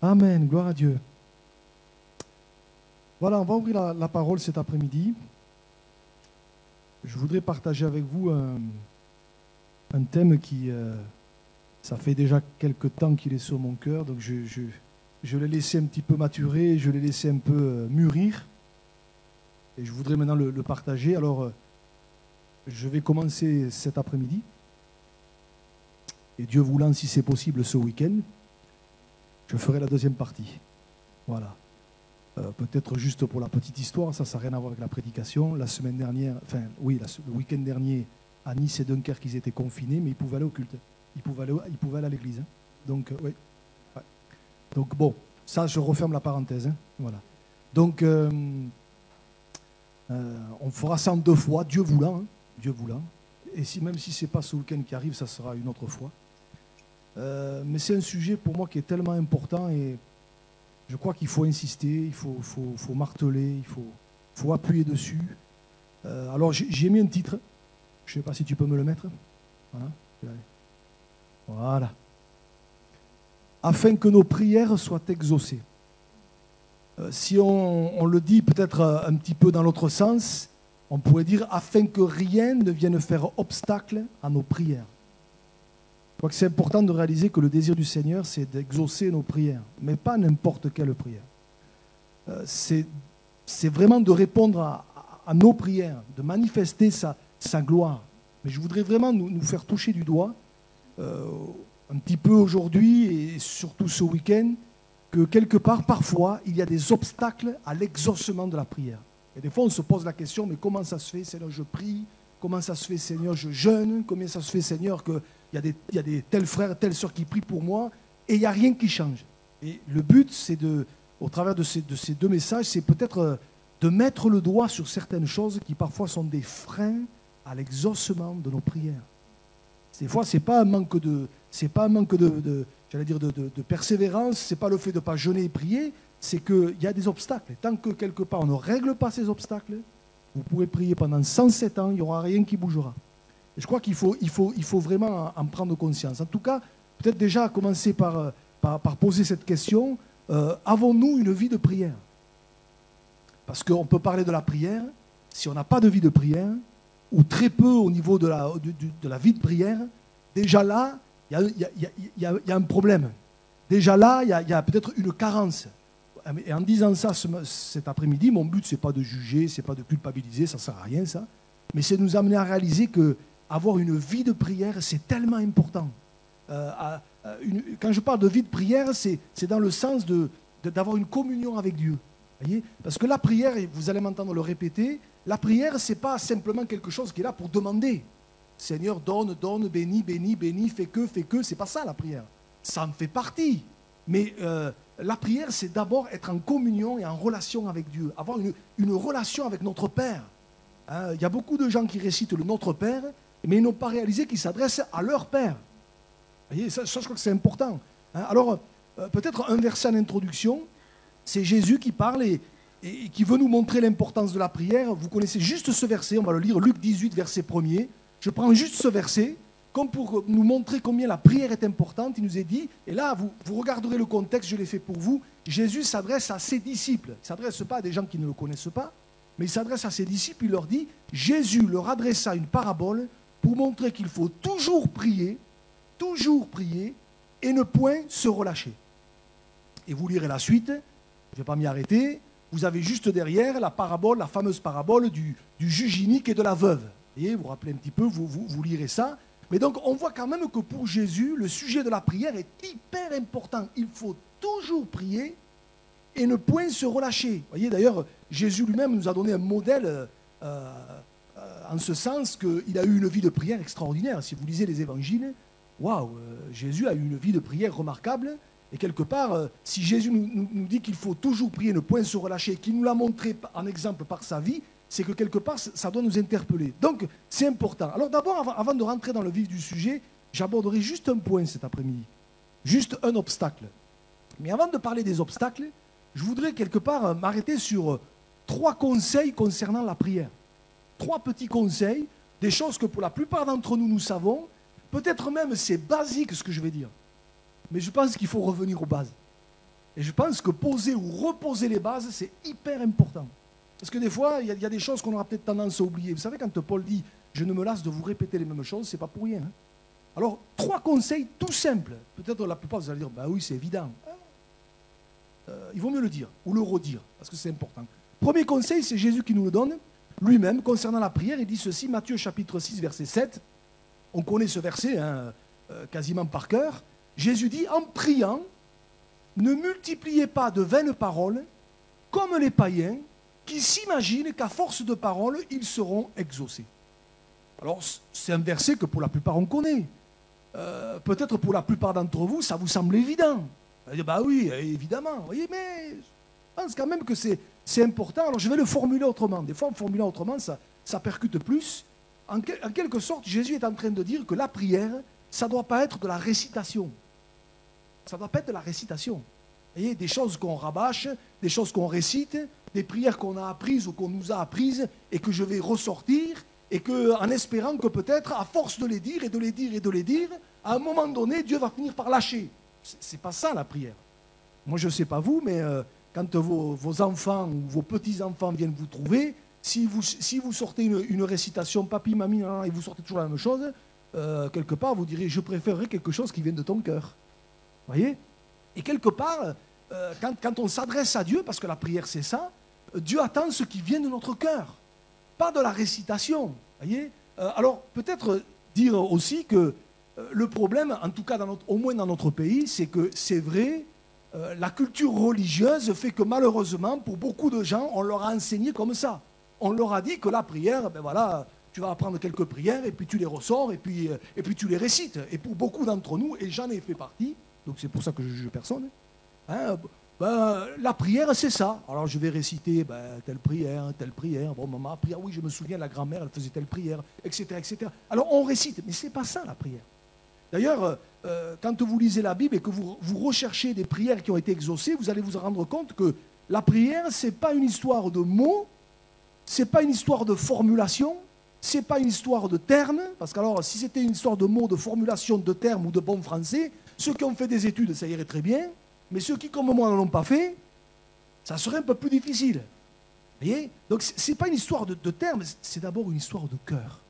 Amen, gloire à Dieu. Voilà, on va ouvrir la parole cet après-midi. Je voudrais partager avec vous un thème qui, ça fait déjà quelques temps qu'il est sur mon cœur, donc je l'ai laissé un petit peu maturer, je l'ai laissé un peu mûrir, et je voudrais maintenant le partager. Alors, je vais commencer cet après-midi, et Dieu voulant, si c'est possible, ce week-end, je ferai la deuxième partie. Voilà. Peut-être juste pour la petite histoire, ça n'a rien à voir avec la prédication. La semaine dernière, enfin oui, le week-end dernier, à Nice et Dunkerque, ils étaient confinés, mais ils pouvaient aller au culte. Ils pouvaient aller à l'église. Hein. Donc, oui. Ouais. Donc, bon, ça, je referme la parenthèse. Hein. Voilà. Donc, on fera ça en 2 fois, Dieu voulant. Hein. Dieu voulant. Et même si ce n'est pas ce week-end qui arrive, ça sera une autre fois. Mais c'est un sujet pour moi qui est tellement important et je crois qu'il faut insister, il faut marteler, il faut appuyer dessus. Alors j'ai mis un titre, je ne sais pas si tu peux me le mettre. Voilà. Afin que nos prières soient exaucées. Si on le dit peut-être un petit peu dans l'autre sens, on pourrait dire afin que rien ne vienne faire obstacle à nos prières. Je crois que c'est important de réaliser que le désir du Seigneur, c'est d'exaucer nos prières, mais pas n'importe quelle prière. C'est vraiment de répondre à nos prières, de manifester sa gloire. Mais je voudrais vraiment nous faire toucher du doigt, un petit peu aujourd'hui et surtout ce week-end, que quelque part, parfois, il y a des obstacles à l'exaucement de la prière. Et des fois, on se pose la question, mais comment ça se fait, Seigneur, je prie? Comment ça se fait, Seigneur, je jeûne? Comment ça se fait, Seigneur, qu'il y a des tels frères, telles sœurs qui prient pour moi et il n'y a rien qui change? Et le but, c'est au travers de ces 2 messages, c'est peut-être de mettre le doigt sur certaines choses qui parfois sont des freins à l'exaucement de nos prières. Des fois, ce n'est pas un manque de persévérance, ce n'est pas le fait de ne pas jeûner et prier, c'est qu'il y a des obstacles. Et tant que quelque part on ne règle pas ces obstacles, vous pourrez prier pendant 107 ans, il n'y aura rien qui bougera. Et je crois qu'il faut vraiment en prendre conscience. En tout cas, peut-être déjà commencer par poser cette question, avons-nous une vie de prière? Parce qu'on peut parler de la prière, si on n'a pas de vie de prière, ou très peu au niveau de la vie de prière, déjà là, il y a un problème. Déjà là, il y a peut-être une carence. Et en disant ça cet après-midi, mon but, ce n'est pas de juger, ce n'est pas de culpabiliser, ça ne sert à rien, ça. Mais c'est de nous amener à réaliser qu'avoir une vie de prière, c'est tellement important. Quand je parle de vie de prière, c'est dans le sens d'avoir une communion avec Dieu. Voyez? Parce que la prière, et vous allez m'entendre le répéter, la prière, ce n'est pas simplement quelque chose qui est là pour demander. Seigneur, donne, donne, bénis, bénis, bénis, fais que, ce n'est pas ça la prière. Ça en fait partie. Mais la prière, c'est d'abord être en communion et en relation avec Dieu, avoir une relation avec notre Père. Il y a beaucoup de gens qui récitent le Notre Père, mais ils n'ont pas réalisé qu'ils s'adressent à leur Père. Vous voyez, ça, je crois que c'est important. Alors, peut-être un verset en introduction, c'est Jésus qui parle et qui veut nous montrer l'importance de la prière. Vous connaissez juste ce verset, on va le lire, Luc 18, verset 1er. Je prends juste ce verset, comme pour nous montrer combien la prière est importante. Il nous est dit, et là, vous regarderez le contexte, je l'ai fait pour vous, Jésus s'adresse à ses disciples. Il ne s'adresse pas à des gens qui ne le connaissent pas, mais il s'adresse à ses disciples, il leur dit, Jésus leur adressa une parabole pour montrer qu'il faut toujours prier, et ne point se relâcher. Et vous lirez la suite, je ne vais pas m'y arrêter, vous avez juste derrière la parabole, la fameuse parabole du juge inique et de la veuve. Vous voyez, vous vous rappelez un petit peu, vous lirez ça. Mais donc, on voit quand même que pour Jésus, le sujet de la prière est hyper important. Il faut toujours prier et ne point se relâcher. Vous voyez, d'ailleurs, Jésus lui-même nous a donné un modèle en ce sens qu'il a eu une vie de prière extraordinaire. Si vous lisez les évangiles, waouh, Jésus a eu une vie de prière remarquable. Et quelque part, si Jésus nous dit qu'il faut toujours prier, ne point se relâcher, qu'il nous l'a montré en exemple par sa vie, c'est que quelque part, ça doit nous interpeller. Donc, c'est important. Alors d'abord, avant de rentrer dans le vif du sujet, j'aborderai juste un point cet après-midi. Juste un obstacle. Mais avant de parler des obstacles, je voudrais quelque part m'arrêter sur 3 conseils concernant la prière. 3 petits conseils, des choses que pour la plupart d'entre nous, nous savons. Peut-être même c'est basique ce que je vais dire. Mais je pense qu'il faut revenir aux bases. Et je pense que poser ou reposer les bases, c'est hyper important. Parce que des fois, il y a des choses qu'on aura peut-être tendance à oublier. Vous savez, quand Paul dit « je ne me lasse de vous répéter les mêmes choses », c'est pas pour rien. Hein. Alors, 3 conseils tout simples. Peut-être la plupart, vous allez dire « bah oui, c'est évident ». Il vaut mieux le dire ou le redire, parce que c'est important. Premier conseil, c'est Jésus qui nous le donne lui-même concernant la prière. Il dit ceci, Matthieu chapitre 6, verset 7. On connaît ce verset hein, quasiment par cœur. Jésus dit « en priant, ne multipliez pas de vaines paroles comme les païens qui s'imaginent qu'à force de paroles, ils seront exaucés. » Alors, c'est un verset que pour la plupart on connaît. Peut-être pour la plupart d'entre vous, ça vous semble évident. Bah oui, évidemment. Vous voyez, mais je pense quand même que c'est important. Alors, je vais le formuler autrement. Des fois, en formulant autrement, ça percute plus. En quelque sorte, Jésus est en train de dire que la prière, ça ne doit pas être de la récitation. Ça ne doit pas être de la récitation. Vous voyez, des choses qu'on rabâche, des choses qu'on récite, des prières qu'on a apprises ou qu'on nous a apprises et que je vais ressortir et en espérant que peut-être, à force de les dire et de les dire et de les dire, à un moment donné, Dieu va finir par lâcher. C'est pas ça la prière. Moi, je ne sais pas vous, mais quand vos enfants ou vos petits-enfants viennent vous trouver, si vous sortez une récitation, papi, mamie, et vous sortez toujours la même chose, quelque part, vous direz, je préférerais quelque chose qui vienne de ton cœur. Vous voyez? Et quelque part, quand on s'adresse à Dieu, parce que la prière c'est ça, Dieu attend ce qui vient de notre cœur, pas de la récitation. Voyez. Alors peut-être dire aussi que le problème, en tout cas au moins dans notre pays, c'est que c'est vrai, la culture religieuse fait que malheureusement, pour beaucoup de gens, on leur a enseigné comme ça. On leur a dit que la prière, ben voilà, tu vas apprendre quelques prières et puis tu les ressors et puis tu les récites. Et pour beaucoup d'entre nous, et j'en ai fait partie, donc c'est pour ça que je juge personne, hein, la prière c'est ça. Alors je vais réciter telle prière, bon maman, prière, oui je me souviens, la grand-mère elle faisait telle prière, etc., etc. Alors on récite, mais c'est pas ça la prière. D'ailleurs, quand vous lisez la Bible et que vous recherchez des prières qui ont été exaucées, vous allez vous rendre compte que la prière, ce n'est pas une histoire de mots, ce n'est pas une histoire de formulation, ce n'est pas une histoire de termes, parce qu'alors, si c'était une histoire de mots, de formulation, de termes ou de bon français, ceux qui ont fait des études, ça irait très bien, mais ceux qui, comme moi, ne l'ont pas fait, ça serait un peu plus difficile. Vous voyez? Donc, ce n'est pas une histoire de termes, c'est d'abord une histoire de cœur.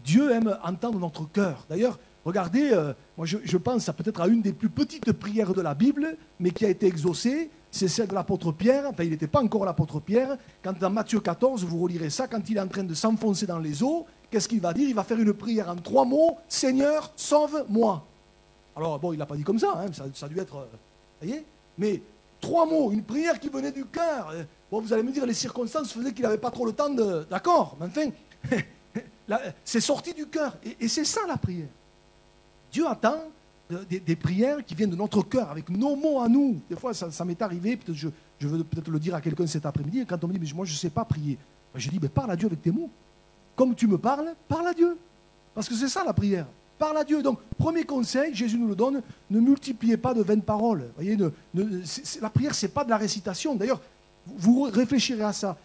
Dieu aime entendre notre cœur. D'ailleurs, regardez, moi je pense peut-être à une des plus petites prières de la Bible, mais qui a été exaucée, c'est celle de l'apôtre Pierre. Enfin, il n'était pas encore l'apôtre Pierre. Quand dans Matthieu 14, vous relirez ça, quand il est en train de s'enfoncer dans les eaux, qu'est-ce qu'il va dire? Il va faire une prière en 3 mots, « Seigneur, sauve-moi ». Alors, bon, il n'a pas dit comme ça, hein, ça a dû être... Vous voyez? Mais 3 mots, une prière qui venait du cœur. Bon, vous allez me dire, les circonstances faisaient qu'il n'avait pas trop le temps de... D'accord, mais enfin, c'est sorti du cœur. Et c'est ça la prière. Dieu attend des prières qui viennent de notre cœur, avec nos mots à nous. Des fois, ça m'est arrivé, peut-être je veux peut-être le dire à quelqu'un cet après-midi, quand on me dit, mais moi je ne sais pas prier. Je dis, parle à Dieu avec tes mots. Comme tu me parles, parle à Dieu. Parce que c'est ça la prière. Parle à Dieu. Donc, premier conseil, Jésus nous le donne, ne multipliez pas de vaines paroles. Voyez, la prière, ce n'est pas de la récitation. D'ailleurs, vous réfléchirez à ça.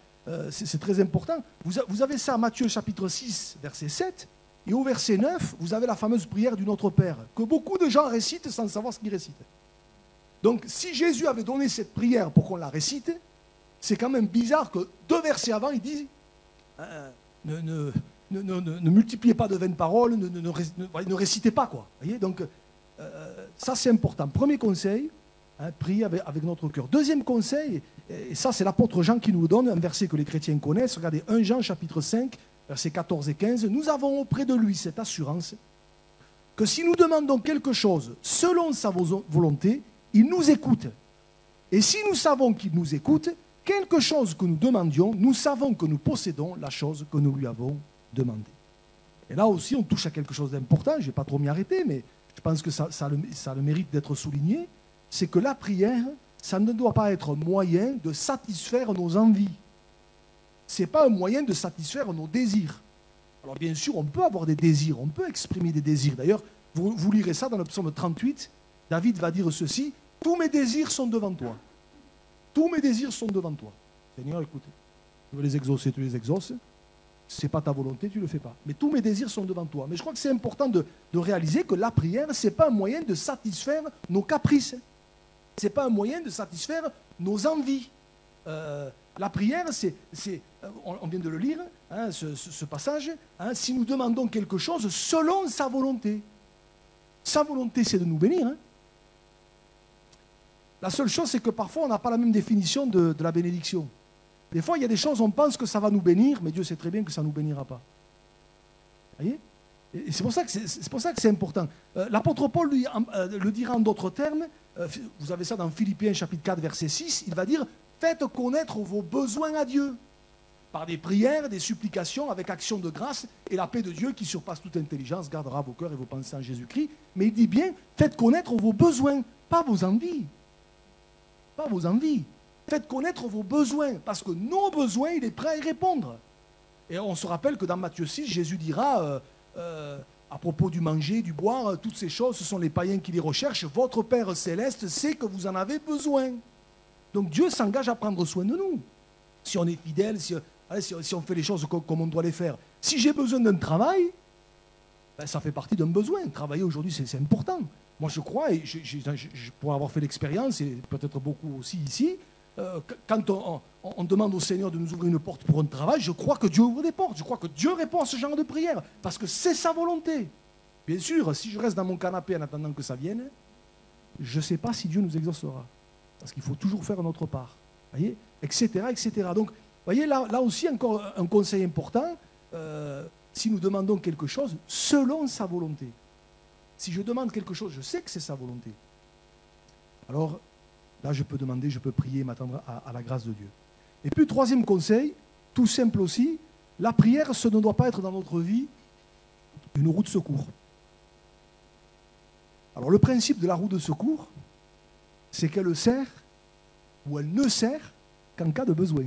C'est très important. Vous avez ça, Matthieu chapitre 6, verset 7. Et au verset 9, vous avez la fameuse prière du Notre Père, que beaucoup de gens récitent sans savoir ce qu'ils récitent. Donc, si Jésus avait donné cette prière pour qu'on la récite, c'est quand même bizarre que 2 versets avant, il dit ne multipliez pas de vaines paroles, ne récitez pas, quoi. Voyez. Donc, ça c'est important. Premier conseil, prier avec notre cœur. Deuxième conseil, et ça c'est l'apôtre Jean qui nous le donne, un verset que les chrétiens connaissent. Regardez, 1 Jean chapitre 5, versets 14 et 15. Nous avons auprès de lui cette assurance que si nous demandons quelque chose selon sa volonté, il nous écoute. Et si nous savons qu'il nous écoute, quelque chose que nous demandions, nous savons que nous possédons la chose que nous lui avons demandée. Et là aussi, on touche à quelque chose d'important. Je ne vais pas trop m'y arrêter, mais je pense que ça a le mérite d'être souligné. C'est que la prière, ça ne doit pas être un moyen de satisfaire nos envies. Ce n'est pas un moyen de satisfaire nos désirs. Alors bien sûr, on peut avoir des désirs, on peut exprimer des désirs. D'ailleurs, vous lirez ça dans le psaume 38. David va dire ceci: « Tous mes désirs sont devant toi. Tous mes désirs sont devant toi. » Seigneur, écoute, tu veux les exaucer, tu les exauces. Ce n'est pas ta volonté, tu ne le fais pas. Mais tous mes désirs sont devant toi. Mais je crois que c'est important de réaliser que la prière, ce n'est pas un moyen de satisfaire nos caprices. Ce n'est pas un moyen de satisfaire nos envies. La prière, on vient de le lire, hein, ce passage, hein, si nous demandons quelque chose selon sa volonté. Sa volonté, c'est de nous bénir. Hein. La seule chose, c'est que parfois, on n'a pas la même définition de la bénédiction. Des fois, il y a des choses, on pense que ça va nous bénir, mais Dieu sait très bien que ça ne nous bénira pas. Vous voyez? Et c'est pour ça que c'est important. L'apôtre Paul le dira en d'autres termes. Vous avez ça dans Philippiens chapitre 4, verset 6. Il va dire, faites connaître vos besoins à Dieu, par des prières, des supplications, avec action de grâce, et la paix de Dieu qui surpasse toute intelligence gardera vos cœurs et vos pensées en Jésus-Christ. Mais il dit bien, faites connaître vos besoins, pas vos envies. Pas vos envies. Faites connaître vos besoins, parce que nos besoins, il est prêt à y répondre. Et on se rappelle que dans Matthieu 6, Jésus dira, à propos du manger, du boire, toutes ces choses, ce sont les païens qui les recherchent. Votre Père céleste sait que vous en avez besoin. Donc Dieu s'engage à prendre soin de nous. Si on est fidèle, si on fait les choses comme on doit les faire. Si j'ai besoin d'un travail, ben, ça fait partie d'un besoin. Travailler aujourd'hui, c'est important. Moi, je crois, et pour avoir fait l'expérience, et peut-être beaucoup aussi ici, quand on demande au Seigneur de nous ouvrir une porte pour un travail, je crois que Dieu ouvre des portes. Je crois que Dieu répond à ce genre de prière, parce que c'est sa volonté. Bien sûr, si je reste dans mon canapé en attendant que ça vienne, je ne sais pas si Dieu nous exaucera. Parce qu'il faut toujours faire notre part. Voyez, etc., etc. Donc, voyez, là aussi, encore un conseil important, si nous demandons quelque chose, selon sa volonté. Si je demande quelque chose, je sais que c'est sa volonté. Alors, là, je peux demander, je peux prier, m'attendre à la grâce de Dieu. Et puis, troisième conseil, tout simple aussi, la prière, ce ne doit pas être dans notre vie une roue de secours. Alors, le principe de la roue de secours, c'est qu'elle sert ou elle ne sert qu'en cas de besoin.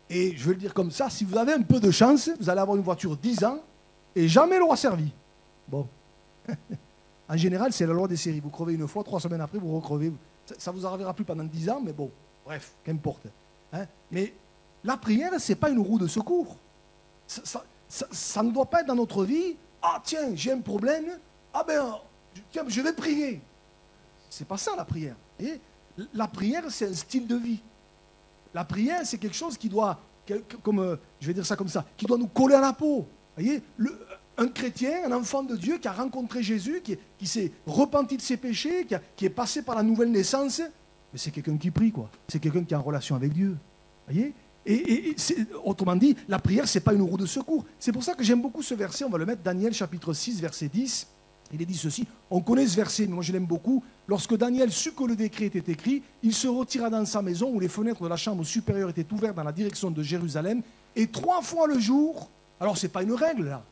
Et je vais le dire comme ça, si vous avez un peu de chance, vous allez avoir une voiture 10 ans et jamais elle aura servi. Bon. En général, c'est la loi des séries. Vous crevez une fois, 3 semaines après, vous recrevez. Ça ne vous arrivera plus pendant 10 ans, mais bon, bref, qu'importe. Hein? Mais la prière, ce n'est pas une roue de secours. Ça ne doit pas être dans notre vie. Ah tiens, j'ai un problème. Ah ben, tiens, je vais prier. C'est pas ça la prière. Et la prière, c'est un style de vie. La prière, c'est quelque chose qui doit, comme je vais dire ça comme ça, qui doit nous coller à la peau. Voyez, un chrétien, un enfant de Dieu qui a rencontré Jésus, qui s'est repenti de ses péchés, qui est passé par la nouvelle naissance, mais c'est quelqu'un qui prie, quoi. C'est quelqu'un qui est en relation avec Dieu. Voyez, et autrement dit, la prière, ce n'est pas une roue de secours. C'est pour ça que j'aime beaucoup ce verset. On va le mettre, Daniel chapitre 6, verset 10. Il est dit ceci, on connaît ce verset, mais moi je l'aime beaucoup. Lorsque Daniel sut que le décret était écrit, il se retira dans sa maison où les fenêtres de la chambre supérieure étaient ouvertes dans la direction de Jérusalem. Et 3 fois le jour, alors ce n'est pas une règle là,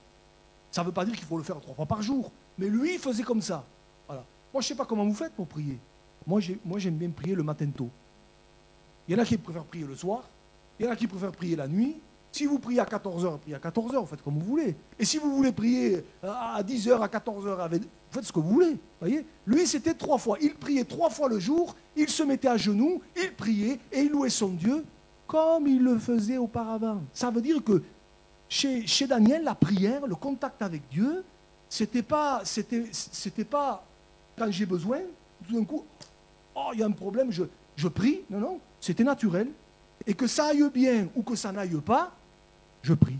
ça ne veut pas dire qu'il faut le faire 3 fois par jour, mais lui il faisait comme ça. Voilà. Moi je ne sais pas comment vous faites pour prier. Moi j'aime bien prier le matin tôt. Il y en a qui préfèrent prier le soir, il y en a qui préfèrent prier la nuit. Si vous priez à 14h, priez à 14h, vous faites comme vous voulez. Et si vous voulez prier à 10h, à 14h, vous faites ce que vous voulez. Voyez, lui, c'était 3 fois. Il priait 3 fois le jour, il se mettait à genoux, il priait et il louait son Dieu comme il le faisait auparavant. Ça veut dire que chez Daniel, la prière, le contact avec Dieu, c'était pas quand j'ai besoin, tout d'un coup, oh, il y a un problème, je prie. Non, non, c'était naturel. Et que ça aille bien ou que ça n'aille pas, je prie.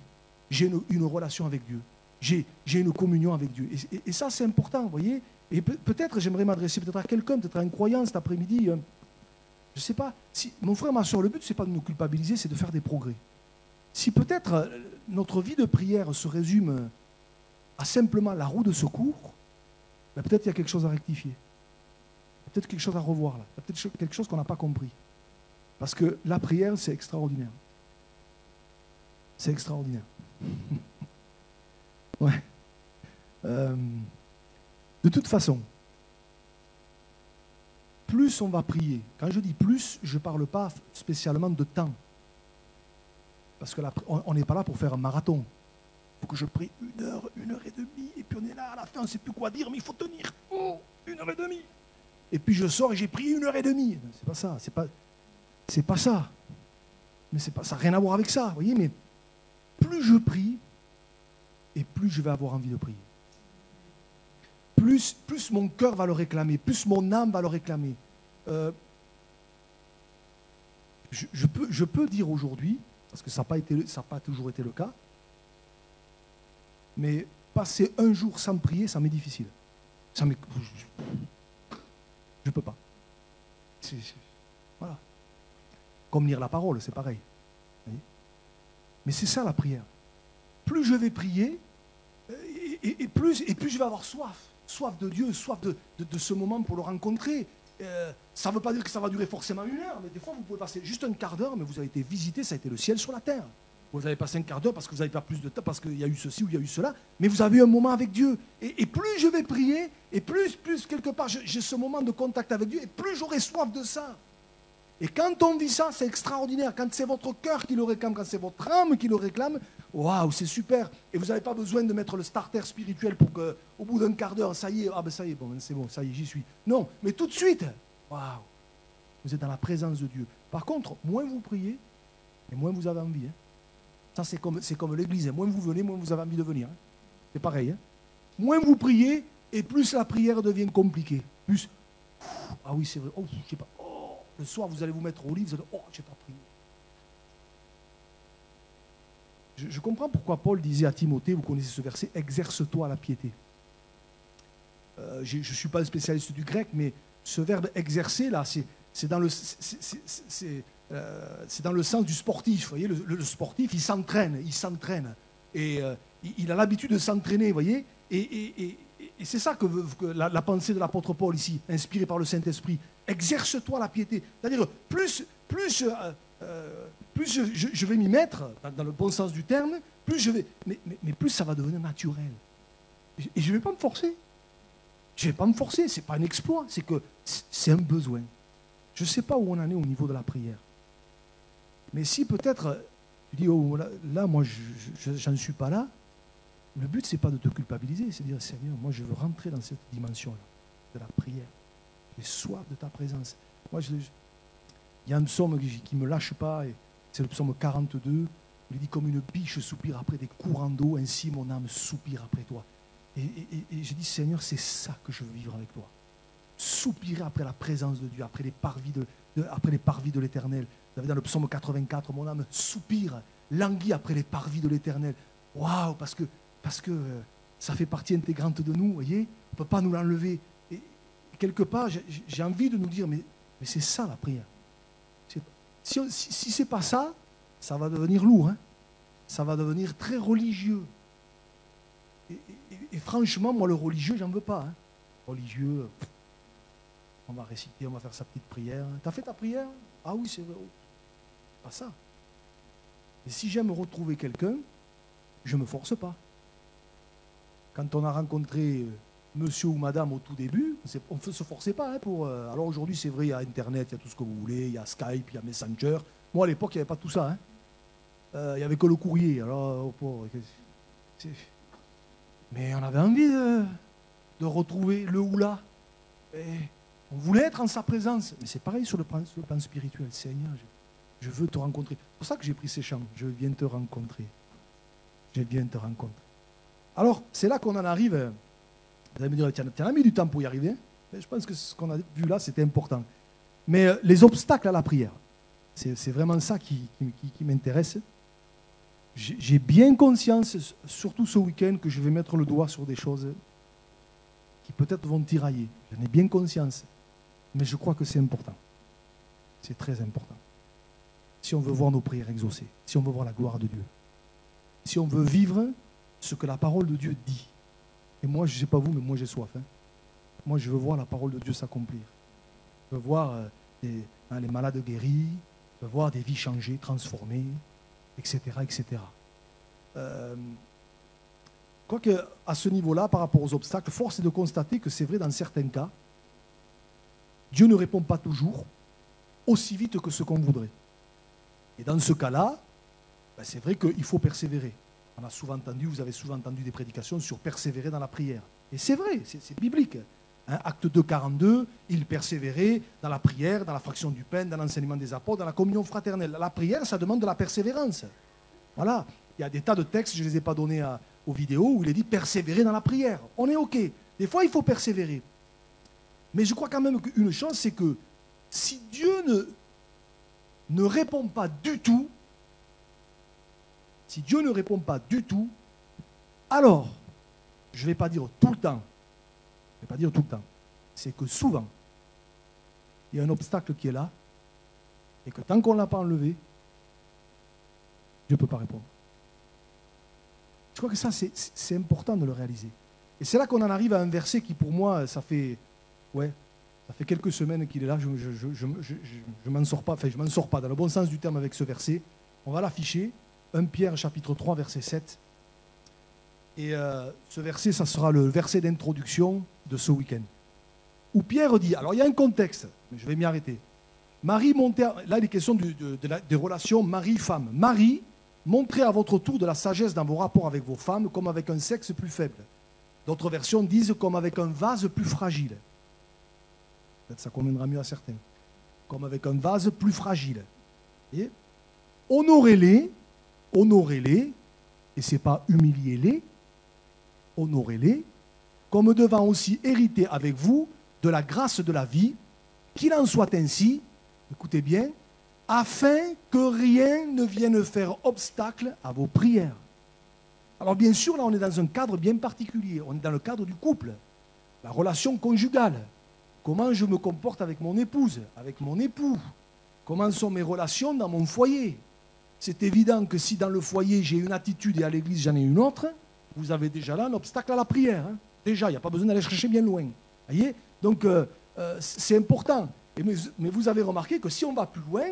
J'ai une relation avec Dieu. J'ai une communion avec Dieu. Et ça, c'est important, vous voyez. Et peut-être, j'aimerais m'adresser peut-être à quelqu'un, peut-être à un croyant cet après-midi. Je ne sais pas. Si, mon frère, ma soeur, le but, ce n'est pas de nous culpabiliser, c'est de faire des progrès. Si peut-être notre vie de prière se résume à simplement la roue de secours, ben peut-être il y a quelque chose à rectifier. Peut-être quelque chose à revoir là. Peut-être quelque chose qu'on n'a pas compris. Parce que la prière, c'est extraordinaire. C'est extraordinaire. Ouais. De toute façon, plus on va prier, quand je dis plus, je ne parle pas spécialement de temps. Parce qu'on n'est pas là pour faire un marathon. Il faut que je prie 1 heure, 1 heure et demie, et puis on est là à la fin, on ne sait plus quoi dire, mais il faut tenir. Oh, 1 heure et demie. Et puis je sors et j'ai prié 1 heure et demie. C'est pas ça, c'est pas ça. Mais ça n'a rien à voir avec ça, vous voyez, mais plus je prie, et plus je vais avoir envie de prier. Plus mon cœur va le réclamer, plus mon âme va le réclamer. euh, je peux dire aujourd'hui, parce que ça n'a pas toujours été le cas, mais passer un jour sans prier, ça m'est difficile. Je ne peux pas. Voilà. Comme lire la parole, c'est pareil. Mais c'est ça la prière. Plus je vais prier, et plus je vais avoir soif de Dieu, soif de ce moment pour le rencontrer. Ça ne veut pas dire que ça va durer forcément 1 heure, mais des fois vous pouvez passer juste un quart d'heure, mais vous avez été visité, ça a été le ciel sur la terre. Vous avez passé un quart d'heure parce que vous n'avez pas plus de temps, parce qu'il y a eu ceci ou il y a eu cela, mais vous avez eu un moment avec Dieu. Et plus je vais prier, et plus quelque part j'ai ce moment de contact avec Dieu, et plus j'aurai soif de ça. Et quand on vit ça, c'est extraordinaire. Quand c'est votre cœur qui le réclame, quand c'est votre âme qui le réclame, waouh, c'est super. Et vous n'avez pas besoin de mettre le starter spirituel pour qu'au bout d'un quart d'heure, ça y est, ça y est, bon, c'est bon, ça y est, j'y suis. Non, mais tout de suite, waouh, vous êtes dans la présence de Dieu. Par contre, moins vous priez, et moins vous avez envie. Ça, c'est comme l'église. Moins vous venez, moins vous avez envie de venir. C'est pareil. Moins vous priez, et plus la prière devient compliquée. Plus, ah oui, c'est vrai, oh, je sais pas. Le soir, vous allez vous mettre au lit, vous allez dire, oh, je n'ai pas prié. Je comprends pourquoi Paul disait à Timothée, vous connaissez ce verset, exerce-toi à la piété. Je ne suis pas un spécialiste du grec, mais ce verbe exercer, là, c'est dans le sens du sportif. Vous voyez, le sportif, il s'entraîne. Et il a l'habitude de s'entraîner, vous voyez. Et c'est ça que la pensée de l'apôtre Paul ici, inspirée par le Saint-Esprit. Exerce-toi la piété. C'est-à-dire, plus je vais m'y mettre, dans le bon sens du terme, plus je vais... Mais plus ça va devenir naturel. Et je ne vais pas me forcer. Je ne vais pas me forcer, ce n'est pas un exploit, c'est que c'est un besoin. Je ne sais pas où on en est au niveau de la prière. Mais si peut-être, tu dis, oh, là moi, je n'en suis pas là, le but, ce n'est pas de te culpabiliser, c'est de dire, Seigneur, moi, je veux rentrer dans cette dimension-là, de la prière. J'ai soif de ta présence. Moi, il y a un psaume qui ne me lâche pas, et c'est le psaume 42. Il dit, comme une biche soupire après des courants d'eau, ainsi mon âme soupire après toi. Et j'ai dit, Seigneur, c'est ça que je veux vivre avec toi. Soupirer après la présence de Dieu, après les parvis de l'Éternel. Vous avez dans le psaume 84, mon âme soupire, languit après les parvis de l'Éternel. Waouh, parce que ça fait partie intégrante de nous, vous voyez. On ne peut pas nous l'enlever. Et quelque part, j'ai envie de nous dire, mais c'est ça la prière. Si ce n'est pas ça, ça va devenir lourd. Hein. Ça va devenir très religieux. Et franchement, moi, le religieux, j'en veux pas. Hein. Religieux, on va réciter, on va faire sa petite prière. T'as fait ta prière? Ah oui, c'est vrai. Pas ça. Et si j'aime retrouver quelqu'un, je ne me force pas. Quand on a rencontré monsieur ou madame au tout début, on ne se forçait pas. Hein, alors aujourd'hui, c'est vrai, il y a Internet, il y a tout ce que vous voulez, il y a Skype, il y a Messenger. Moi, à l'époque, il n'y avait pas tout ça. Hein. Il n'y avait que le courrier. Alors, mais on avait envie de retrouver le ou la. Et on voulait être en sa présence. Mais c'est pareil sur le plan spirituel. Seigneur, je veux te rencontrer. C'est pour ça que j'ai pris ces chants. Je viens te rencontrer. Je viens te rencontrer. Alors, c'est là qu'on en arrive. Vous allez me dire, tu as mis du temps pour y arriver. Mais je pense que ce qu'on a vu là, c'était important. Mais les obstacles à la prière, c'est vraiment ça qui m'intéresse. J'ai bien conscience, surtout ce week-end, que je vais mettre le doigt sur des choses qui peut-être vont tirailler. J'en ai bien conscience. Mais je crois que c'est important. C'est très important. Si on veut voir nos prières exaucées, si on veut voir la gloire de Dieu, si on veut vivre ce que la parole de Dieu dit. Et moi, je ne sais pas vous, mais moi j'ai soif. Hein. Moi, je veux voir la parole de Dieu s'accomplir. Je veux voir les malades guéris, je veux voir des vies changées, transformées, etc. etc. Quoique, à ce niveau-là, par rapport aux obstacles, force est de constater que c'est vrai dans certains cas, Dieu ne répond pas toujours aussi vite que ce qu'on voudrait. Et dans ce cas-là, c'est vrai qu'il faut persévérer. On a souvent entendu, vous avez souvent entendu des prédications sur persévérer dans la prière. Et c'est vrai, c'est biblique. Hein, Acte 2, 42, il persévérait dans la prière, dans la fraction du pain, dans l'enseignement des apôtres, dans la communion fraternelle. La prière, ça demande de la persévérance. Voilà. Il y a des tas de textes, je ne les ai pas donnés aux vidéos, où il est dit persévérer dans la prière. On est OK. Des fois, il faut persévérer. Mais je crois quand même qu'une chose, c'est que si Dieu ne répond pas du tout, si Dieu ne répond pas du tout, alors, je ne vais pas dire tout le temps, je ne vais pas dire tout le temps, c'est que souvent, il y a un obstacle qui est là, et que tant qu'on ne l'a pas enlevé, Dieu ne peut pas répondre. Je crois que ça, c'est important de le réaliser. Et c'est là qu'on en arrive à un verset qui, pour moi, ça fait quelques semaines qu'il est là, je m'en sors pas, enfin, je m'en sors pas, dans le bon sens du terme avec ce verset. On va l'afficher, 1 Pierre, chapitre 3, verset 7. Et ce verset, ça sera le verset d'introduction de ce week-end. Où Pierre dit, alors il y a un contexte, mais je vais m'y arrêter. Marie, là il est question des relations mari-femme. Marie, montrez à votre tour de la sagesse dans vos rapports avec vos femmes, comme avec un sexe plus faible. D'autres versions disent comme avec un vase plus fragile. Peut-être ça conviendra mieux à certains. Comme avec un vase plus fragile. Et honorez-les, et ce n'est pas humiliez-les, honorez-les, comme devant aussi hériter avec vous de la grâce de la vie, qu'il en soit ainsi, écoutez bien, afin que rien ne vienne faire obstacle à vos prières. Alors bien sûr, là on est dans un cadre bien particulier, on est dans le cadre du couple, la relation conjugale, comment je me comporte avec mon épouse, avec mon époux, comment sont mes relations dans mon foyer. C'est évident que si dans le foyer j'ai une attitude et à l'église j'en ai une autre, vous avez déjà là un obstacle à la prière. Hein. Déjà, il n'y a pas besoin d'aller chercher bien loin. Voyez. Donc c'est important. Mais vous avez remarqué que si on va plus loin,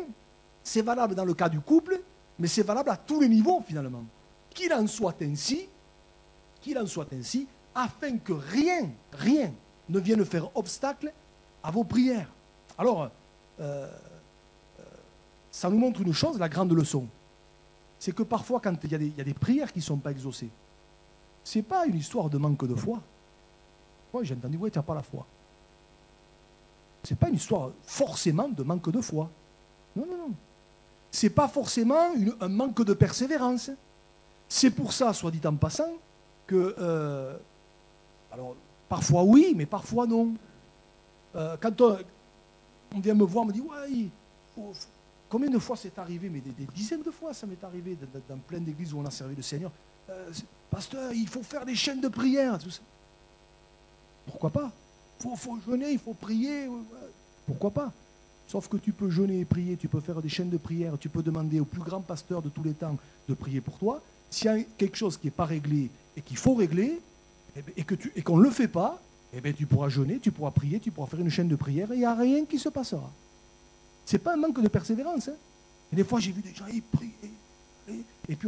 c'est valable dans le cas du couple, mais c'est valable à tous les niveaux finalement. Qu'il en soit ainsi, afin que rien ne vienne faire obstacle à vos prières. Alors, ça nous montre une chose, la grande leçon. C'est que parfois, quand il y a des prières qui ne sont pas exaucées, ce n'est pas une histoire de manque de foi. Moi, j'ai entendu, ouais, tu n'as pas la foi. Ce n'est pas une histoire forcément de manque de foi. Non. Ce n'est pas forcément un manque de persévérance. C'est pour ça, soit dit en passant, que, alors, parfois oui, mais parfois non. Quand on vient me voir, on me dit, ouais, combien de fois c'est arrivé? Mais des dizaines de fois ça m'est arrivé dans plein d'églises où on a servi le Seigneur. Pasteur, il faut faire des chaînes de prière, tout ça. Pourquoi pas? Il faut jeûner, il faut prier. Pourquoi pas? Sauf que tu peux jeûner et prier, tu peux faire des chaînes de prière, tu peux demander au plus grand pasteur de tous les temps de prier pour toi. S'il y a quelque chose qui n'est pas réglé et qu'il faut régler, et qu'on ne le fait pas, eh bien, tu pourras jeûner, tu pourras prier, tu pourras faire une chaîne de prière et il n'y a rien qui se passera. Ce n'est pas un manque de persévérance. Hein. Et des fois, j'ai vu des gens, ils priaient. Et puis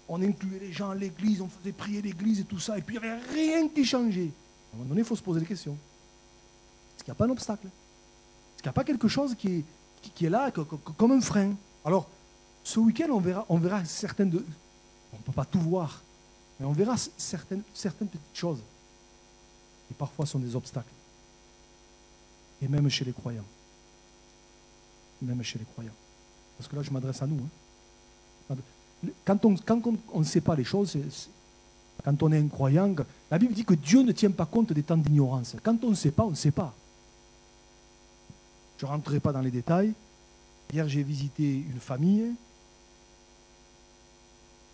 on incluait les gens à l'église, on faisait prier l'église et tout ça, et puis il n'y avait rien qui changeait. À un moment donné, il faut se poser des questions. Est-ce qu'il n'y a pas un obstacle? Est-ce qu'il n'y a pas quelque chose qui est là, comme un frein? Alors, ce week-end, on verra certaines de... On ne peut pas tout voir, mais on verra certaines petites choses qui parfois sont des obstacles. Et même chez les croyants. Même chez les croyants. Parce que là, je m'adresse à nous. Hein. Quand on ne sait pas les choses, quand on est un croyant, la Bible dit que Dieu ne tient pas compte des temps d'ignorance. Quand on ne sait pas, on ne sait pas. Je ne rentrerai pas dans les détails. Hier, j'ai visité une famille.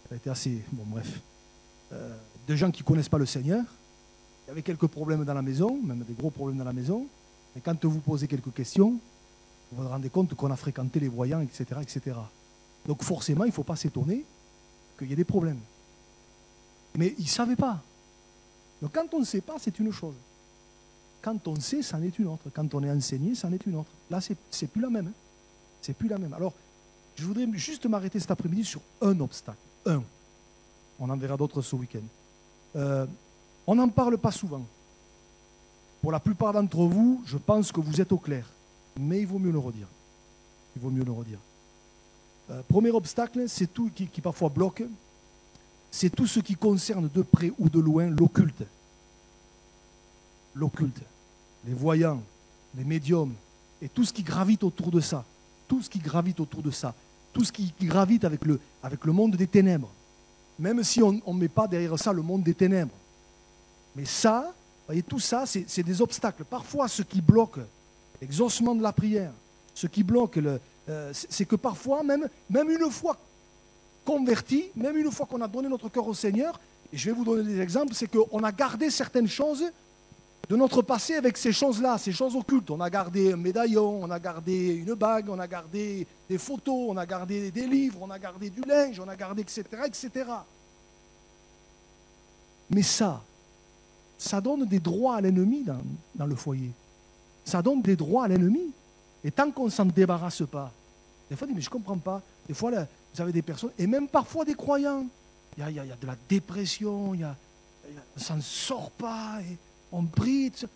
Ça a été assez... Bon, bref. De gens qui ne connaissent pas le Seigneur. Il y avait quelques problèmes dans la maison, même des gros problèmes dans la maison. Et quand vous posez quelques questions, vous vous rendez compte qu'on a fréquenté les voyants, etc., etc. Donc forcément, il ne faut pas s'étonner qu'il y ait des problèmes. Mais ils ne savaient pas. Donc quand on ne sait pas, c'est une chose. Quand on sait, c'en est une autre. Quand on est enseigné, c'en est une autre. Là, c'est plus la même. Hein. C'est plus la même. Alors, je voudrais juste m'arrêter cet après-midi sur un obstacle. Un. On en verra d'autres ce week-end. On n'en parle pas souvent. Pour la plupart d'entre vous, je pense que vous êtes au clair. Mais il vaut mieux le redire. Il vaut mieux le redire. Premier obstacle, c'est tout qui parfois bloque. C'est tout ce qui concerne de près ou de loin l'occulte. L'occulte. Les voyants, les médiums, et tout ce qui gravite autour de ça. Tout ce qui gravite autour de ça. Tout ce qui gravite avec le monde des ténèbres. Même si on ne met pas derrière ça le monde des ténèbres. Mais ça, vous voyez, tout ça, c'est des obstacles. Parfois, ce qui bloque, l'exaucement de la prière. Ce qui bloque, c'est que parfois, même une fois converti, même une fois qu'on a donné notre cœur au Seigneur, et je vais vous donner des exemples, c'est qu'on a gardé certaines choses de notre passé avec ces choses-là, ces choses occultes. On a gardé un médaillon, on a gardé une bague, on a gardé des photos, on a gardé des livres, on a gardé du linge, on a gardé etc., etc. Mais ça donne des droits à l'ennemi dans le foyer. Ça donne des droits à l'ennemi. Et tant qu'on ne s'en débarrasse pas, des fois on dit, mais je ne comprends pas. Des fois, là, vous avez des personnes, et même parfois des croyants, il y a de la dépression, on ne s'en sort pas, et on prie. Je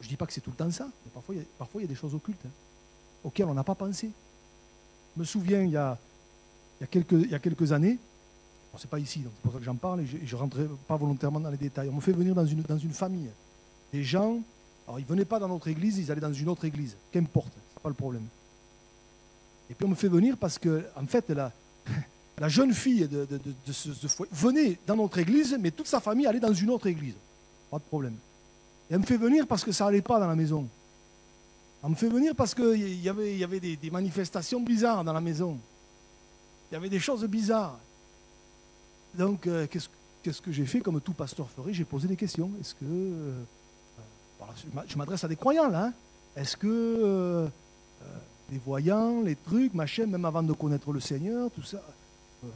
ne dis pas que c'est tout le temps ça, mais parfois il y a des choses occultes auxquelles on n'a pas pensé. Je me souviens, il y a quelques années, bon, ce n'est pas ici, donc c'est pour ça que j'en parle, et je ne rentrerai pas volontairement dans les détails. On me fait venir dans une famille. Des gens, alors ils ne venaient pas dans notre église, ils allaient dans une autre église, qu'importe, ce n'est pas le problème. Et puis on me fait venir parce que, en fait, la jeune fille de ce foyer venait dans notre église, mais toute sa famille allait dans une autre église. Pas de problème. Et elle me fait venir parce que ça n'allait pas dans la maison. Elle me fait venir parce qu'il y avait des manifestations bizarres dans la maison. Il y avait des choses bizarres. Donc, qu'est-ce que j'ai fait comme tout pasteur ferait? J'ai posé des questions. Est-ce que... je m'adresse à des croyants, là. Hein. Est-ce que... les voyants, les trucs, machin, même avant de connaître le Seigneur, tout ça.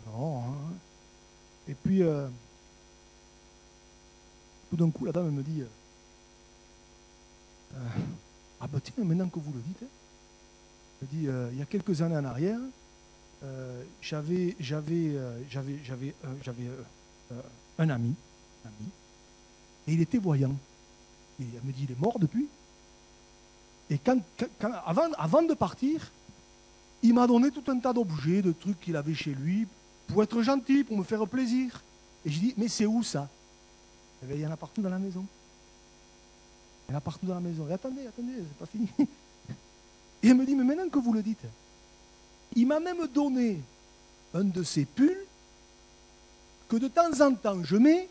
Non. Hein. Et puis, tout d'un coup, la dame me dit, ah ben tiens, maintenant que vous le dites, elle me dit, il y a quelques années en arrière, j'avais un ami, et il était voyant. Et elle me dit, il est mort depuis. Et avant de partir, il m'a donné tout un tas d'objets, de trucs qu'il avait chez lui, pour être gentil, pour me faire plaisir. Et je dis, mais c'est où ça? Eh bien, il y en a partout dans la maison. Il y en a partout dans la maison. Et attendez, c'est pas fini. Et elle me dit, mais maintenant que vous le dites, il m'a même donné un de ces pulls que de temps en temps je mets.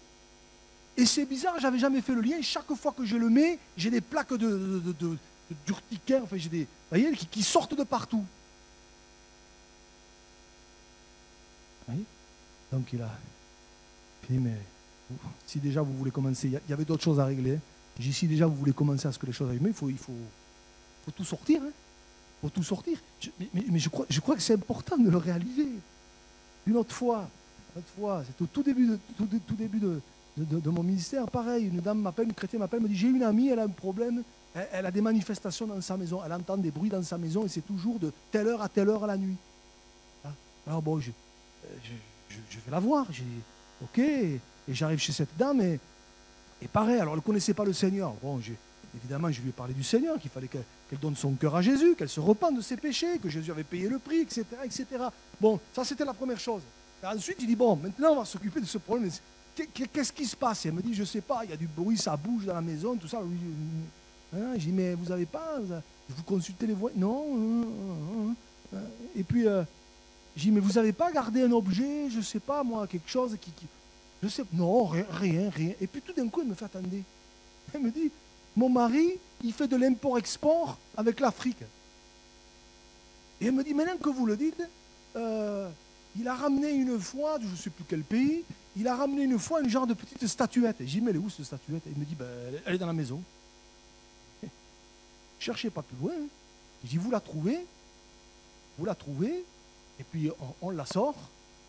Et c'est bizarre, j'avais jamais fait le lien. Chaque fois que je le mets, j'ai des plaques d'urticaire, enfin j'ai des, vous voyez, qui sortent de partout. Vous voyez? Donc il a dit, mais si déjà vous voulez commencer, il y avait d'autres choses à régler. J'ai dit, si déjà vous voulez commencer à ce que les choses arrivent, mais il faut tout sortir. Hein. Il faut tout sortir. Mais je crois que c'est important de le réaliser. Une autre fois, c'est au tout début de mon ministère, pareil, une dame m'appelle, une chrétienne m'appelle, me dit, j'ai une amie, elle a un problème, elle a des manifestations dans sa maison, elle entend des bruits dans sa maison et c'est toujours de telle heure à telle heure à la nuit. Alors bon, je vais la voir, j'ai dit, ok, et j'arrive chez cette dame et pareil, alors elle ne connaissait pas le Seigneur. Bon, évidemment, je lui ai parlé du Seigneur, qu'il fallait qu'elle donne son cœur à Jésus, qu'elle se repente de ses péchés, que Jésus avait payé le prix, etc., etc. Bon, ça c'était la première chose. Et ensuite, il dit, bon, maintenant on va s'occuper de ce problème. Qu'est-ce qui se passe? Et elle me dit, je ne sais pas, il y a du bruit, ça bouge dans la maison, tout ça. Je dis, mais vous n'avez pas, vous consultez les voix? Non. Et puis, je dis, mais vous n'avez pas gardé un objet, je ne sais pas, moi, quelque chose qui... Je sais, non, rien. Et puis tout d'un coup, elle me fait, attendez. Elle me dit, mon mari, il fait de l'import-export avec l'Afrique. Et elle me dit, maintenant que vous le dites, il a ramené une fois, je ne sais plus quel pays, il a ramené une fois une genre de petite statuette. Et j'ai dit, mais elle est où cette statuette? Et il me dit, ben, elle est dans la maison. Cherchez pas plus loin. J'ai dit, vous la trouvez, et puis on la sort,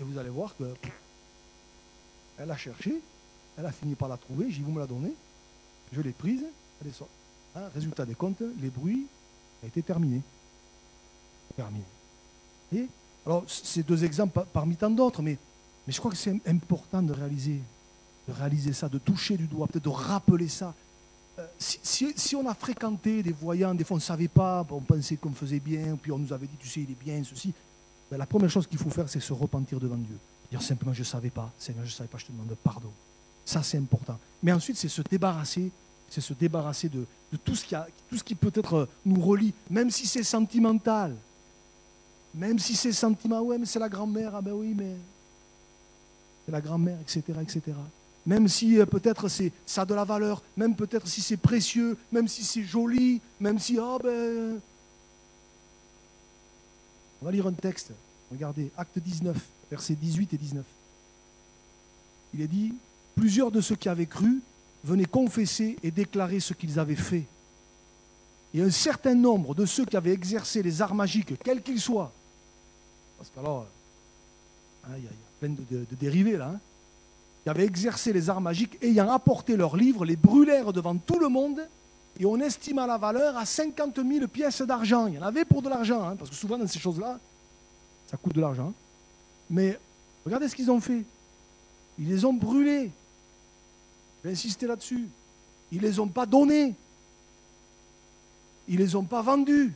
et vous allez voir que elle a cherché, elle a fini par la trouver, j'ai dit, vous me la donnez, je l'ai prise, elle est sortie. Hein, résultat des comptes, les bruits ont été terminés. Et alors, c'est deux exemples parmi tant d'autres, mais je crois que c'est important de réaliser ça, de toucher du doigt, peut-être de rappeler ça. Si on a fréquenté des voyants, des fois on ne savait pas, on pensait qu'on faisait bien, puis on nous avait dit, tu sais, il est bien, ceci, ben, la première chose qu'il faut faire, c'est se repentir devant Dieu. Dire simplement, je ne savais pas, Seigneur, je ne savais pas, je te demande pardon. Ça, c'est important. Mais ensuite, c'est se débarrasser de tout ce qui peut-être nous relie, même si c'est sentimental. Même si c'est sentiment, ouais, mais c'est la grand-mère, ah ben oui, mais c'est la grand-mère, etc., etc. même si peut-être ça a de la valeur, même peut-être si c'est précieux, même si c'est joli, même si, oh ben... On va lire un texte. Regardez, Acte 19, versets 18 et 19. Il est dit, plusieurs de ceux qui avaient cru venaient confesser et déclarer ce qu'ils avaient fait. Et un certain nombre de ceux qui avaient exercé les arts magiques, quels qu'ils soient, parce qu'alors, il y a plein de dérivés là, qui avaient exercé les arts magiques, ayant apporté leurs livres, les brûlèrent devant tout le monde, et on estima la valeur à 50 000 pièces d'argent. Il y en avait pour de l'argent, hein, parce que souvent dans ces choses-là, ça coûte de l'argent. Mais regardez ce qu'ils ont fait. Ils les ont brûlés. Je vais insister là-dessus. Ils ne les ont pas donnés. Ils ne les ont pas vendus.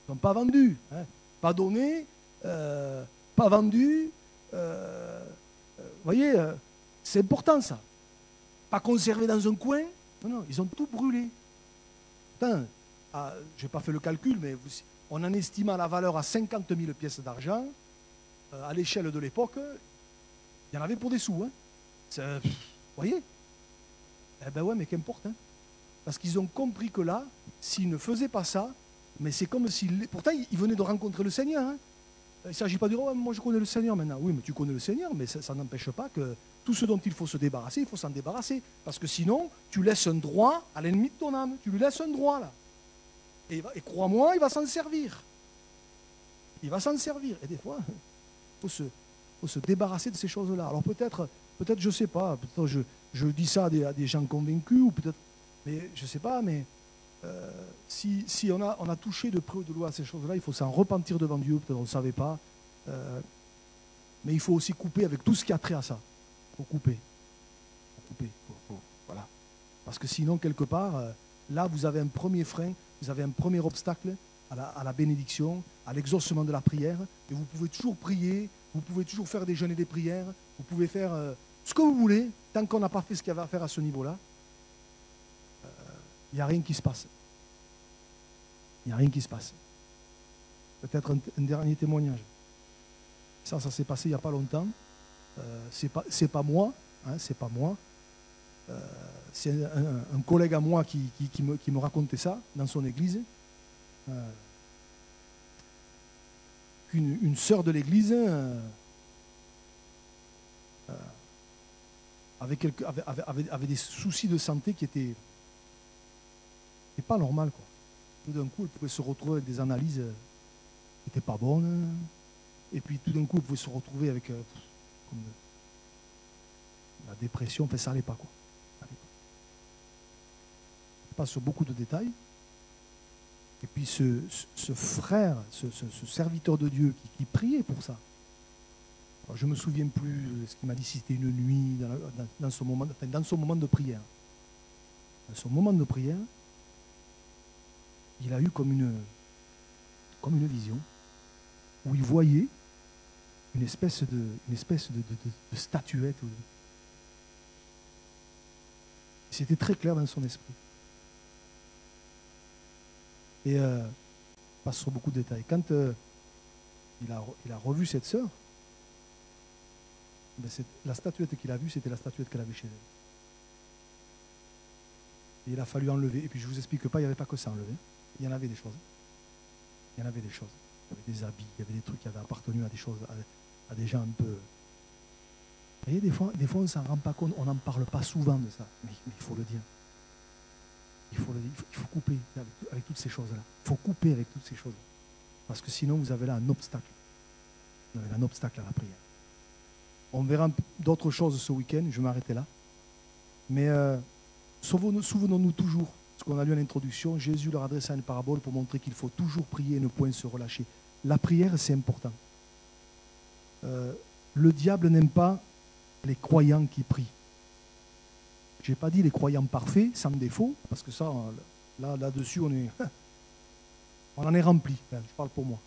Ils n'ont pas vendus. Hein. Pas donnés, pas vendus. Vous voyez, c'est important ça. Pas conservés dans un coin. Non, non, ils ont tout brûlé. Putain, je n'ai pas fait le calcul, mais on en estima la valeur à 50 000 pièces d'argent. À l'échelle de l'époque, il y en avait pour des sous. Hein. Vous voyez? Eh ben ouais, mais qu'importe. Hein. Parce qu'ils ont compris que là, s'ils ne faisaient pas ça, mais c'est comme s'ils... Pourtant, ils venaient de rencontrer le Seigneur. Hein. Il ne s'agit pas de dire, oh, moi je connais le Seigneur maintenant. Oui, mais tu connais le Seigneur, mais ça n'empêche pas que tout ce dont il faut se débarrasser, il faut s'en débarrasser. Parce que sinon, tu laisses un droit à l'ennemi de ton âme. Tu lui laisses un droit, là. Et crois-moi, il va s'en servir. Il va s'en servir. Et des fois, il faut se débarrasser de ces choses-là. Alors peut-être, je ne sais pas, peut-être je dis ça à des gens convaincus, ou peut-être, mais je ne sais pas, mais si on a touché de près ou de loin à ces choses-là, il faut s'en repentir devant Dieu, peut-être on ne savait pas. Mais il faut aussi couper avec tout ce qui a trait à ça. Il faut couper. Voilà. Parce que sinon, quelque part, là, vous avez un premier frein, vous avez un premier obstacle à la bénédiction, à l'exaucement de la prière. Et vous pouvez toujours prier, vous pouvez toujours faire des jeûnes et des prières, vous pouvez faire ce que vous voulez, tant qu'on n'a pas fait ce qu'il y avait à faire à ce niveau-là. Il n'y a rien qui se passe. Il n'y a rien qui se passe. Peut-être un dernier témoignage. Ça s'est passé il n'y a pas longtemps. C'est pas moi. Hein, c'est pas moi. C'est un collègue à moi qui me racontait ça dans son église. Une sœur de l'église avait des soucis de santé qui étaient pas normales, quoi. Tout d'un coup, elle pouvait se retrouver avec des analyses qui n'étaient pas bonnes. Et puis tout d'un coup, elle pouvait se retrouver avec comme la dépression. Enfin, ça n'allait pas, quoi. Ça allait pas. Je passe sur beaucoup de détails. Et puis ce frère, ce serviteur de Dieu qui priait pour ça. Alors, je ne me souviens plus ce qu'il m'a dit, si c'était une nuit, dans son moment de prière. Dans son moment de prière, il a eu comme une vision où il voyait une espèce de statuette. C'était très clair dans son esprit. Et passe sur beaucoup de détails. Quand il a revu cette sœur, la statuette qu'il a vue, c'était la statuette qu'elle avait chez elle. Et il a fallu enlever. Et puis je ne vous explique pas, il n'y avait pas que ça à enlever. Il y en avait des choses. Il y en avait des choses. Il y avait des habits, il y avait des trucs qui avaient appartenu à des choses, à des gens un peu... Vous voyez, des fois on ne s'en rend pas compte, on n'en parle pas souvent de ça. Mais il faut le dire. Il faut couper avec toutes ces choses-là. Il faut couper avec toutes ces choses-là. Parce que sinon, vous avez là un obstacle. Vous avez un obstacle à la prière. On verra d'autres choses ce week-end, je vais m'arrêter là. Mais souvenons-nous toujours, ce qu'on a lu en introduction, Jésus leur adressa une parabole pour montrer qu'il faut toujours prier et ne point se relâcher. La prière, c'est important. Le diable n'aime pas les croyants qui prient. Je n'ai pas dit les croyants parfaits, sans défaut, parce que ça, là-dessus, on en est rempli. Je parle pour moi.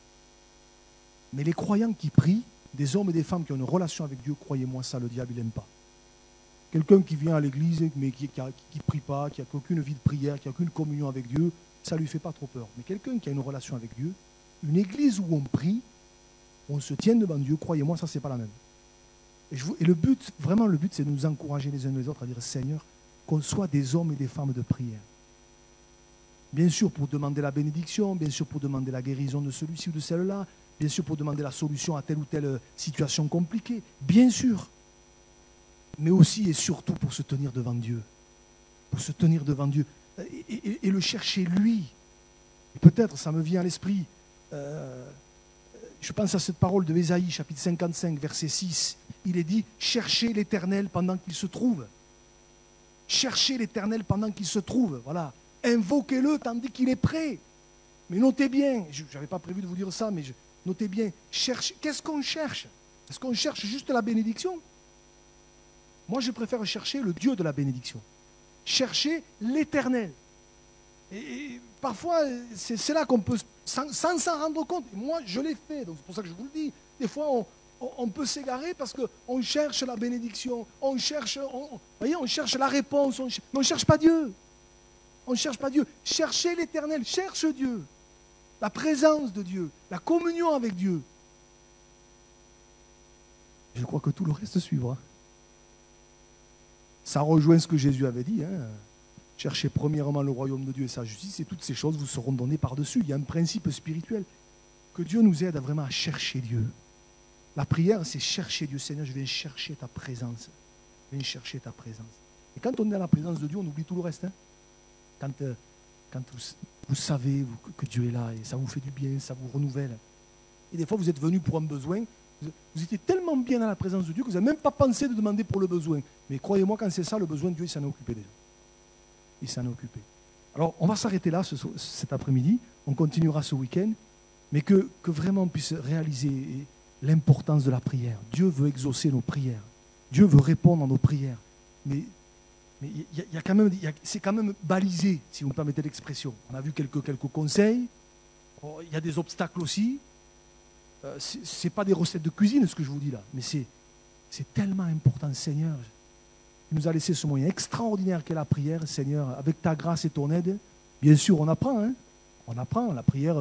Mais les croyants qui prient, des hommes et des femmes qui ont une relation avec Dieu, croyez-moi, ça, le diable, il n'aime pas. Quelqu'un qui vient à l'église, mais qui ne prie pas, qui n'a aucune vie de prière, qui n'a aucune communion avec Dieu, ça ne lui fait pas trop peur. Mais quelqu'un qui a une relation avec Dieu, une église où on prie, on se tient devant Dieu, croyez-moi, ça, c'est pas la même. Et le but, vraiment le but, c'est de nous encourager les uns les autres à dire, Seigneur, qu'on soit des hommes et des femmes de prière. Bien sûr pour demander la bénédiction, bien sûr pour demander la guérison de celui-ci ou de celle-là, bien sûr pour demander la solution à telle ou telle situation compliquée, bien sûr. Mais aussi et surtout pour se tenir devant Dieu. Pour se tenir devant Dieu et le chercher lui. Et peut-être, ça me vient à l'esprit, je pense à cette parole de Ésaïe, chapitre 55, verset 6. Il est dit, cherchez l'Éternel pendant qu'il se trouve. Cherchez l'Éternel pendant qu'il se trouve. Voilà. Invoquez-le tandis qu'il est prêt. Mais notez bien, je n'avais pas prévu de vous dire ça, mais notez bien, qu'est-ce qu'on cherche? Est-ce qu'on cherche juste la bénédiction? Moi, je préfère chercher le Dieu de la bénédiction. Chercher l'Éternel. Et parfois, c'est là qu'on peut, sans s'en rendre compte, moi, je l'ai fait, donc c'est pour ça que je vous le dis. Des fois, on peut s'égarer parce qu'on cherche la bénédiction, on cherche la réponse, mais on ne cherche pas Dieu. On ne cherche pas Dieu. Cherchez l'Éternel, cherche Dieu. La présence de Dieu, la communion avec Dieu. Je crois que tout le reste suivra. Ça rejoint ce que Jésus avait dit. Cherchez premièrement le royaume de Dieu et sa justice, et toutes ces choses vous seront données par-dessus. Il y a un principe spirituel. Que Dieu nous aide vraiment à chercher Dieu. La prière, c'est chercher Dieu. Seigneur, je viens chercher ta présence. Je viens chercher ta présence. Et quand on est à la présence de Dieu, on oublie tout le reste. Quand vous savez que Dieu est là, et ça vous fait du bien, ça vous renouvelle. Et des fois, vous êtes venu pour un besoin. Vous étiez tellement bien dans la présence de Dieu que vous n'avez même pas pensé de demander pour le besoin. Mais croyez-moi, quand c'est ça, le besoin de Dieu, il s'en est occupé déjà. Il s'en est occupé. Alors, on va s'arrêter là cet après-midi. On continuera ce week-end. Mais que vraiment on puisse réaliser l'importance de la prière. Dieu veut exaucer nos prières. Dieu veut répondre à nos prières. Mais c'est quand même balisé, si vous me permettez l'expression. On a vu quelques conseils. Il y a des obstacles aussi. Ce n'est pas des recettes de cuisine ce que je vous dis là, mais c'est tellement important, Seigneur. Tu nous as laissé ce moyen extraordinaire qu'est la prière, Seigneur, avec ta grâce et ton aide. Bien sûr, on apprend. On apprend. La prière,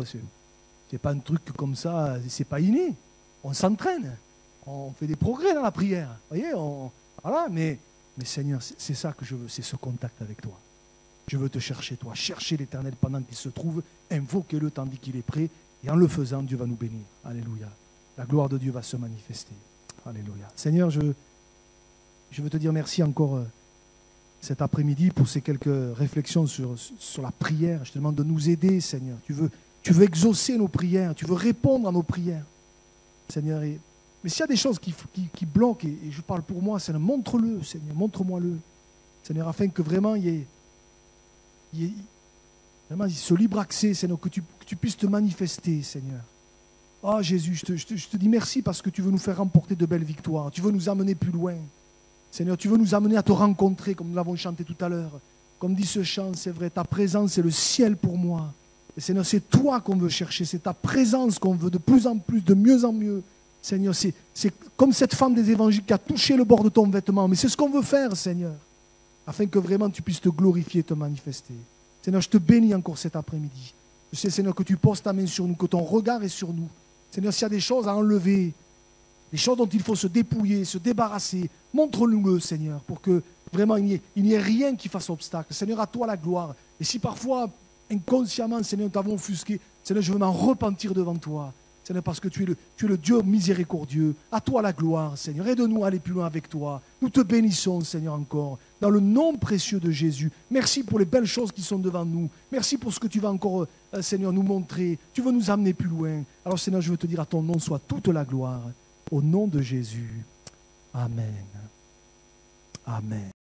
c'est pas un truc comme ça, c'est pas inné. On s'entraîne. On fait des progrès dans la prière. Vous voyez, voilà, mais Seigneur, c'est ça que je veux, c'est ce contact avec toi. Je veux te chercher, toi. Chercher l'Éternel pendant qu'il se trouve. Invoquez-le tandis qu'il est prêt. Et en le faisant, Dieu va nous bénir. Alléluia. La gloire de Dieu va se manifester. Alléluia. Seigneur, je veux te dire merci encore cet après-midi pour ces quelques réflexions sur la prière. Je te demande de nous aider, Seigneur. Tu veux exaucer nos prières. Tu veux répondre à nos prières. Seigneur, mais s'il y a des choses qui bloquent, et je parle pour moi, Seigneur, montre-le, Seigneur, montre-moi-le. Seigneur, afin que vraiment il y ait vraiment ce libre accès, Seigneur, que tu puisses te manifester, Seigneur. Oh Jésus, je te dis merci parce que tu veux nous faire remporter de belles victoires. Tu veux nous amener plus loin. Seigneur, tu veux nous amener à te rencontrer, comme nous l'avons chanté tout à l'heure. Comme dit ce chant, c'est vrai, ta présence, c'est le ciel pour moi. Et Seigneur, c'est toi qu'on veut chercher, c'est ta présence qu'on veut de plus en plus, de mieux en mieux. Seigneur, c'est comme cette femme des évangiles qui a touché le bord de ton vêtement. Mais c'est ce qu'on veut faire, Seigneur, afin que vraiment tu puisses te glorifier et te manifester. Seigneur, je te bénis encore cet après-midi. Je sais, Seigneur, que tu poses ta main sur nous, que ton regard est sur nous. Seigneur, s'il y a des choses à enlever, des choses dont il faut se dépouiller, se débarrasser, montre-nous-le, Seigneur, pour que vraiment il n'y ait rien qui fasse obstacle. Seigneur, à toi la gloire. Et si parfois, inconsciemment, Seigneur, nous t'avons offusqué, Seigneur, je veux m'en repentir devant toi. Seigneur, parce que tu es le Dieu miséricordieux. À toi la gloire, Seigneur. Aide-nous à aller plus loin avec toi. Nous te bénissons, Seigneur, encore. Dans le nom précieux de Jésus. Merci pour les belles choses qui sont devant nous. Merci pour ce que tu vas encore, Seigneur, nous montrer. Tu veux nous amener plus loin. Alors, Seigneur, je veux te dire à ton nom soit toute la gloire. Au nom de Jésus. Amen. Amen.